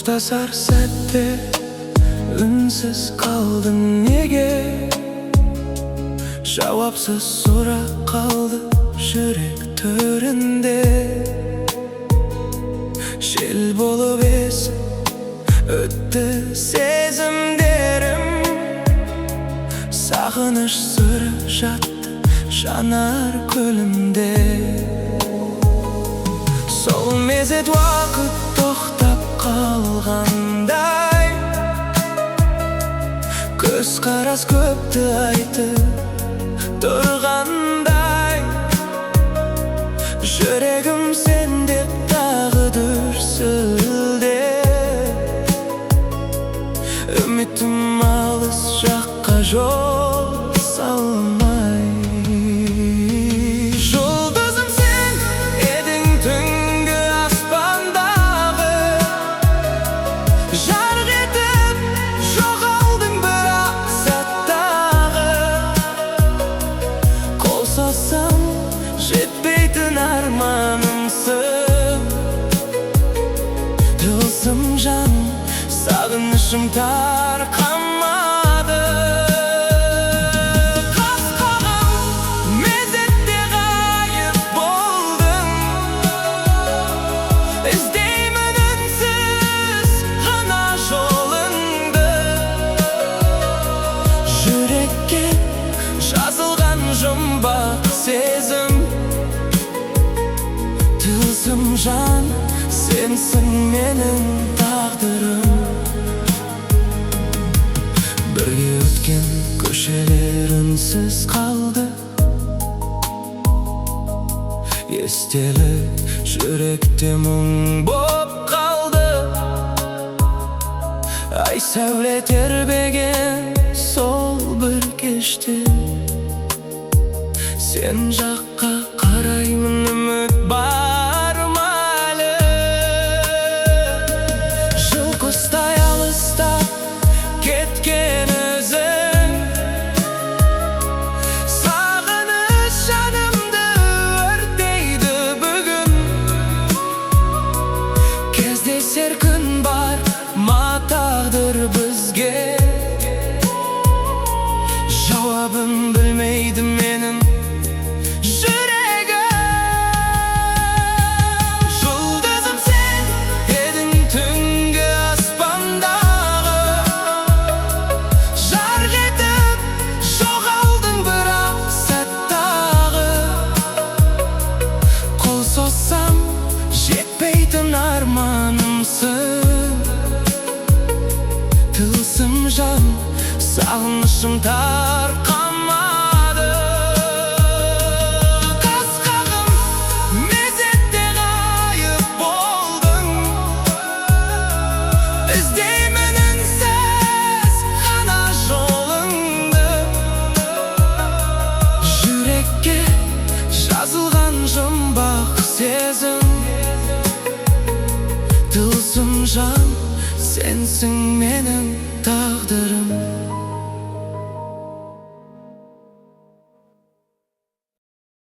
Koştasar sәтте үнсіз қалдың неге? Жауапсыз сұрақ қалды жүрек төрінде. Жел болып есіп өтті сезімдерім, сағыныш сыры жатты жанар көлімде. Сол мезет уақыт тоқтап қалғандай, көз қарас көпті айтып тұрғандай. Жүрегім сен деп тағы дүрсілде, үмітім алыс жаққа жол салмай. Жұлдызым сен едің түнгі аспандағы, жарқ етіп жоғалдың бір-ақ сәттағы. Қол созсам жетпейтін арманымсың, тылсым жан сағынышым тарқамады. Қас қағым мезетте ғайып болдың, іздеймін үнсіз ғана жолыңды. Жүрекке жазылған жұмбақ сезім, тылсым жан сенсің менің тағдырым. Бірге өткен көшелер үнсіз қалды, естелік жүректе мұң боп қалды. Ай сәуле тербеген сол бір кеште, сен жаққа қараймын, үміт бар ма әлі? Жыл құстай алыстап кеткен өзің, сағыныш жанымды өртейді бүгін. Кездесер күн бар ма тағдыр бізге? Жауабын білмейді менің жүрегім. Жұлдызым сен едің түнгі аспандағы, жарқ етіп жоғалдың бір-ақ сәттағы. Қол созсам жетпейтін арманымсың, тылсым жан сағынышым тарқамады. Қас қағым мезетте ғайып болдың, іздеймін үнсіз ғана жолыңды. Жүрекке жазылған жұмбақ сезім, тылсым жан сенсің менің тағдырым.